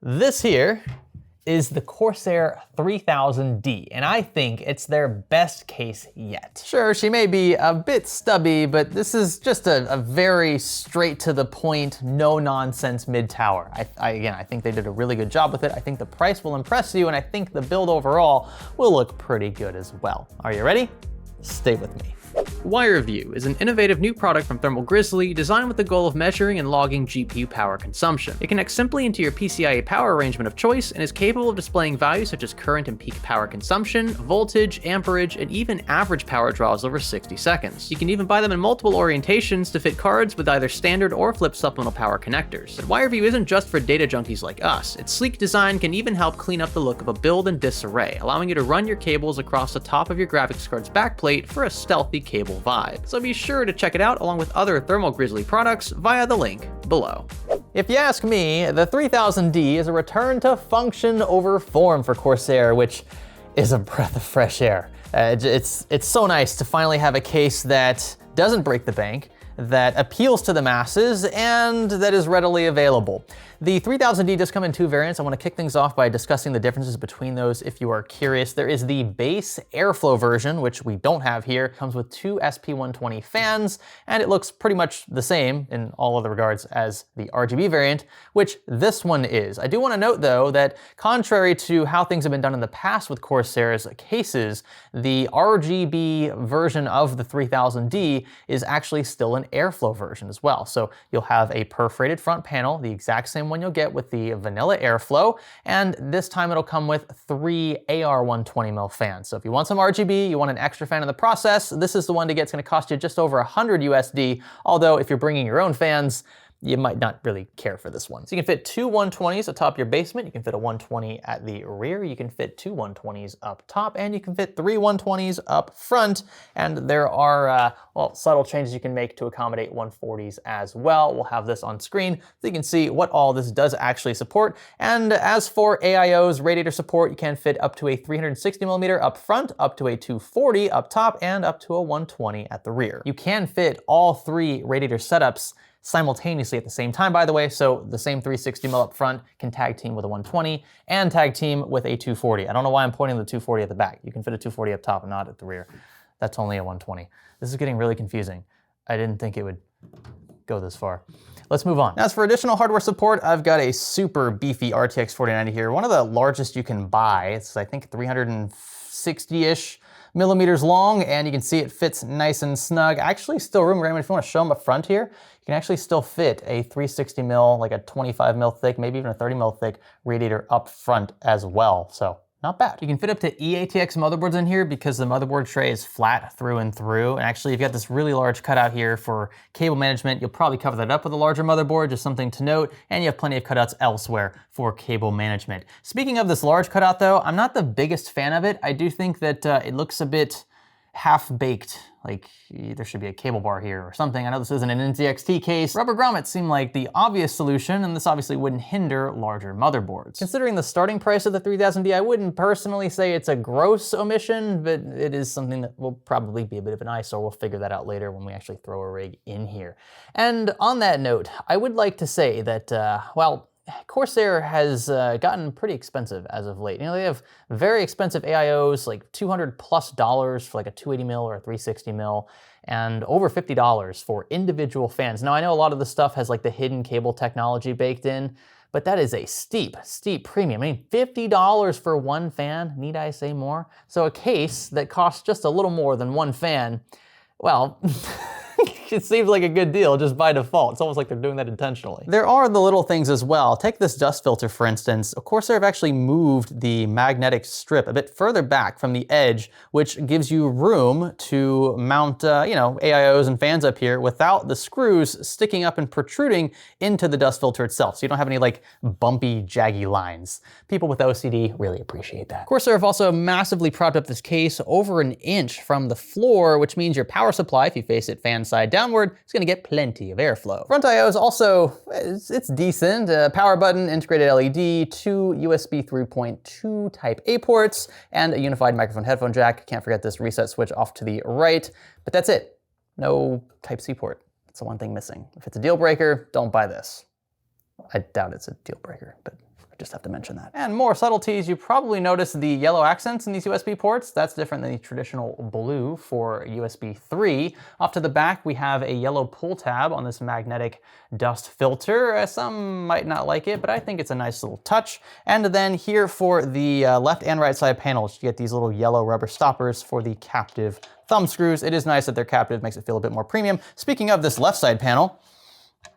This here is the Corsair 3000D, and I think it's their best case yet. Sure, she may be a bit stubby, but this is just a very straight to the point, no nonsense mid-tower. Again, I think they did a really good job with it. I think the price will impress you, and I think the build overall will look pretty good as well. Are you ready? Stay with me. WireView is an innovative new product from Grizzly designed with the goal of measuring and logging GPU power consumption. It connects simply into your PCIe power arrangement of choice and is capable of displaying values such as current and peak power consumption, voltage, amperage, and even average power draws over 60 seconds. You can even buy them in multiple orientations to fit cards with either standard or flip supplemental power connectors. But WireView isn't just for data junkies like us. Its sleek design can even help clean up the look of a build and disarray, allowing you to run your cables across the top of your graphics card's backplate for a stealthy cable vibe. So be sure to check it out along with other Grizzly products via the link below. If you ask me, the 3000D is a return to function over form for Corsair, which is a breath of fresh air. It's so nice to finally have a case that doesn't break the bank, that appeals to the masses, and that is readily available. The 3000D does come in two variants. I want to kick things off by discussing the differences between those if you are curious. There is the base airflow version, which we don't have here. It comes with two SP120 fans, and it looks pretty much the same in all other regards as the RGB variant, which this one is. I do want to note though that contrary to how things have been done in the past with Corsair's cases, the RGB version of the 3000D is actually still an airflow version as well. So you'll have a perforated front panel, the exact same one you'll get with the vanilla airflow, and this time it'll come with three AR120mm fans. So if you want some RGB, you want an extra fan in the process, this is the one to get. It's going to cost you just over 100 USD, although if you're bringing your own fans, you might not really care for this one. So you can fit two 120s atop your basement, you can fit a 120 at the rear, you can fit two 120s up top, and you can fit three 120s up front. And there are, well, subtle changes you can make to accommodate 140s as well. We'll have this on screen so you can see what all this does actually support. And as for AIO's radiator support, you can fit up to a 360mm up front, up to a 240 up top, and up to a 120 at the rear. You can fit all three radiator setups simultaneously at the same time, by the way, so the same 360mm up front can tag team with a 120 and tag team with a 240. I don't know why I'm pointing the 240 at the back. You can fit a 240 up top and not at the rear. That's only a 120. This is getting really confusing. I didn't think it would go this far. Let's move on. As for additional hardware support, I've got a super beefy RTX 4090 here, one of the largest you can buy. It's, I think, 360-ish millimeters long, and you can see it fits nice and snug. Actually, still room. If you want to show them up front here, you can actually still fit a 360mm, like a 25mm thick, maybe even a 30mm thick radiator up front as well. So not bad. You can fit up to eATX motherboards in here because the motherboard tray is flat through and through. And actually, you've got this really large cutout here for cable management. You'll probably cover that up with a larger motherboard, just something to note. And you have plenty of cutouts elsewhere for cable management. Speaking of this large cutout though, I'm not the biggest fan of it. I do think that it looks a bit half-baked, like there should be a cable bar here or something. I know this isn't an NZXT case. Rubber grommets seem like the obvious solution, and this obviously wouldn't hinder larger motherboards. Considering the starting price of the 3000D, I wouldn't personally say it's a gross omission, but it is something that will probably be a bit of an eyesore. We'll figure that out later when we actually throw a rig in here. And on that note, I would like to say that, well, Corsair has gotten pretty expensive as of late. You know, they have very expensive AIOs, like $200+ for like a 280mm or a 360mm, and over $50 for individual fans. Now, I know a lot of the stuff has like the hidden cable technology baked in, but that is a steep, steep premium. I mean, $50 for one fan, need I say more? So a case that costs just a little more than one fan, well, it seems like a good deal just by default. It's almost like they're doing that intentionally. There are the little things as well. Take this dust filter, for instance. Of course, they've actually moved the magnetic strip a bit further back from the edge, which gives you room to mount, you know, AIOs and fans up here without the screws sticking up and protruding into the dust filter itself. So you don't have any like bumpy, jaggy lines. People with OCD really appreciate that. Corsair have also massively propped up this case over an inch from the floor, which means your power supply, if you face it fan side downward, it's gonna get plenty of airflow. Front I/O is also, it's decent. Power button, integrated LED, two USB 3.2 Type A ports, and a unified microphone headphone jack. Can't forget this reset switch off to the right, but that's it. No Type C port. That's the one thing missing. If it's a deal breaker, don't buy this. I doubt it's a deal breaker, but just have to mention that. And more subtleties, you probably notice the yellow accents in these USB ports. That's different than the traditional blue for USB 3. Off to the back, we have a yellow pull tab on this magnetic dust filter. Some might not like it, but I think it's a nice little touch. And then here for the left and right side panels, you get these little yellow rubber stoppers for the captive thumb screws. It is nice that they're captive, makes it feel a bit more premium. Speaking of this left side panel,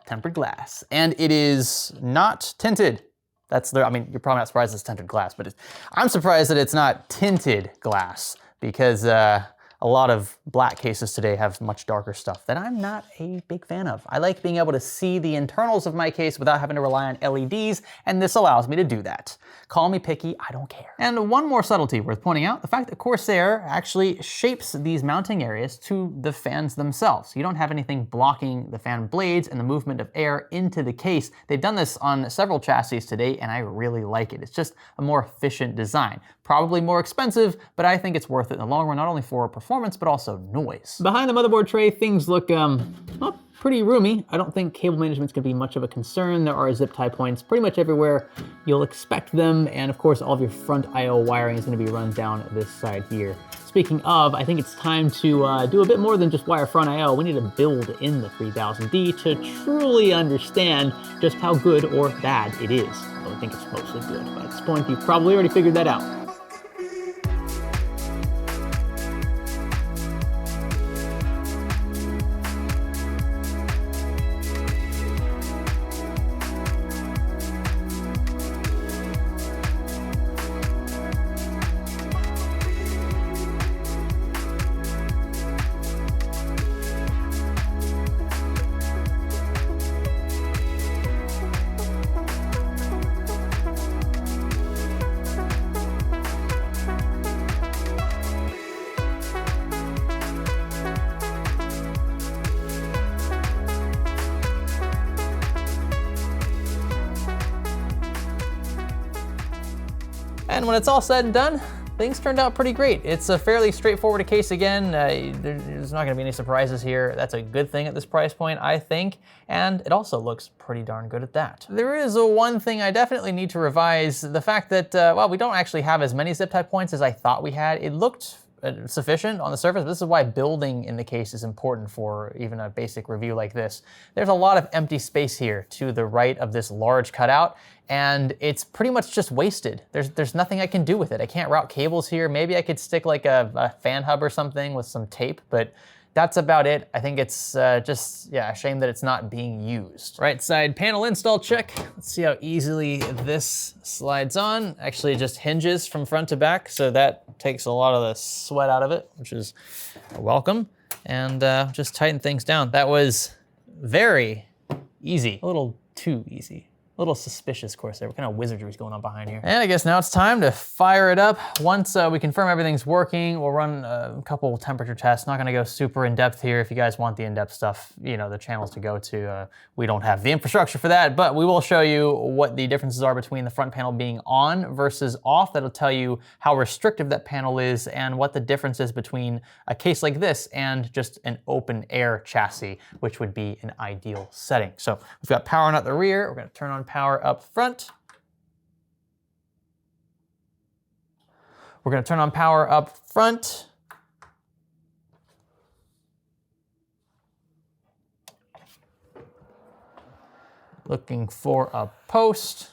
tempered glass, and it is not tinted. I mean, you're probably not surprised it's tinted glass, but I'm surprised that it's not tinted glass, because a lot of black cases today have much darker stuff that I'm not a big fan of. I like being able to see the internals of my case without having to rely on LEDs, and this allows me to do that. Call me picky, I don't care. And one more subtlety worth pointing out, the fact that Corsair actually shapes these mounting areas to the fans themselves. You don't have anything blocking the fan blades and the movement of air into the case. They've done this on several chassis today, and I really like it. It's just a more efficient design. Probably more expensive, but I think it's worth it in the long run, not only for performance, but also noise. Behind the motherboard tray, things look well, pretty roomy. I don't think cable management's gonna be much of a concern. There are zip tie points pretty much everywhere you'll expect them, and of course, all of your front I/O wiring is gonna be run down this side here. Speaking of, I think it's time to do a bit more than just wire front I/O. We need to build in the 3000D to truly understand just how good or bad it is. I think it's mostly good, but at this point, you've probably already figured that out. And when it's all said and done, things turned out pretty great. It's a fairly straightforward case again. There's not gonna be any surprises here. That's a good thing at this price point, I think. And it also looks pretty darn good at that. There is one thing I definitely need to revise. The fact that, well, we don't actually have as many zip tie points as I thought we had. It looked sufficient on the surface. This is why building in the case is important for even a basic review like this. There's a lot of empty space here to the right of this large cutout, and it's pretty much just wasted. There's nothing I can do with it. I can't route cables here. Maybe I could stick like a fan hub or something with some tape, but that's about it. I think it's just, yeah, a shame that it's not being used. Right side panel install check. Let's see how easily this slides on. Actually, it just hinges from front to back, so that takes a lot of the sweat out of it, which is welcome. And just tighten things down. That was very easy, a little too easy. A little suspicious, Corsair. What kind of wizardry is going on behind here? And I guess now it's time to fire it up. Once we confirm everything's working, we'll run a couple temperature tests. Not gonna go super in depth here. If you guys want the in-depth stuff, you know, the channels to go to. We don't have the infrastructure for that, but we will show you what the differences are between the front panel being on versus off. That'll tell you how restrictive that panel is and what the difference is between a case like this and just an open air chassis, which would be an ideal setting. So we've got power on at the rear. We're gonna turn on power up front. We're gonna turn on power up front. Looking for a post.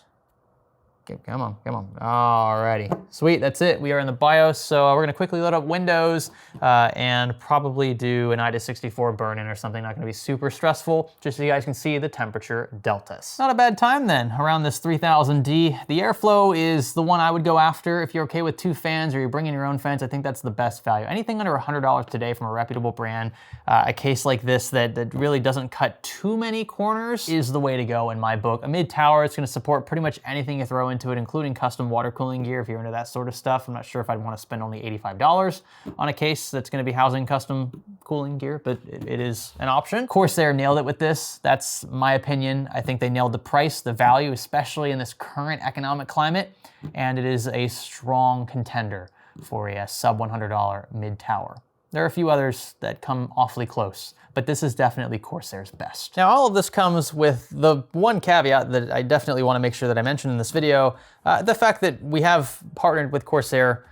Okay, come on. Alrighty, sweet, that's it. We are in the BIOS, so we're gonna quickly load up Windows and probably do an IDA64 burn-in or something. Not gonna be super stressful, just so you guys can see the temperature deltas. Not a bad time then, around this 3000D. The airflow is the one I would go after. If you're okay with 2 fans or you're bringing your own fans, I think that's the best value. Anything under $100 today from a reputable brand, a case like this that really doesn't cut too many corners is the way to go in my book. A mid-tower, it's gonna support pretty much anything you throw into it, including custom water cooling gear if you're into that sort of stuff. I'm not sure if I'd want to spend only $85 on a case that's going to be housing custom cooling gear, but it is an option. Corsair nailed it with this. That's my opinion. I think they nailed the price, the value, especially in this current economic climate, and it is a strong contender for a sub $100 mid-tower. There are a few others that come awfully close, but this is definitely Corsair's best. Now, all of this comes with the one caveat that I definitely want to make sure that I mention in this video, the fact that we have partnered with Corsair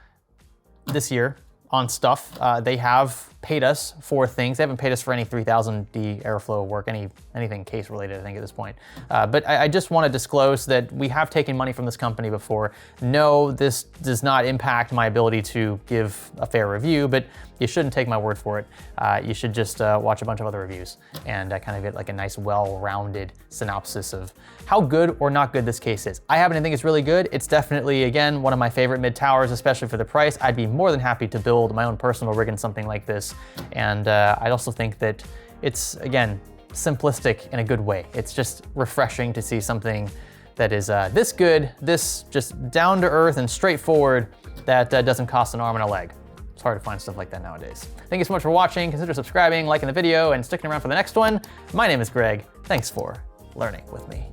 this year on stuff. They have paid us for things. They haven't paid us for any 3000D airflow work, anything case related, I think, at this point. But I just want to disclose that we have taken money from this company before. No, this does not impact my ability to give a fair review, but you shouldn't take my word for it. You should just watch a bunch of other reviews and kind of get like a nice, well-rounded synopsis of how good or not good this case is. I happen to think it's really good. It's definitely, again, one of my favorite mid-towers, especially for the price. I'd be more than happy to build my own personal rig in something like this. And I also think that it's, again, simplistic in a good way. It's just refreshing to see something that is this good, this just down to earth and straightforward, that doesn't cost an arm and a leg. It's hard to find stuff like that nowadays. Thank you so much for watching. Consider subscribing, liking the video, and sticking around for the next one. My name is Greg. Thanks for learning with me.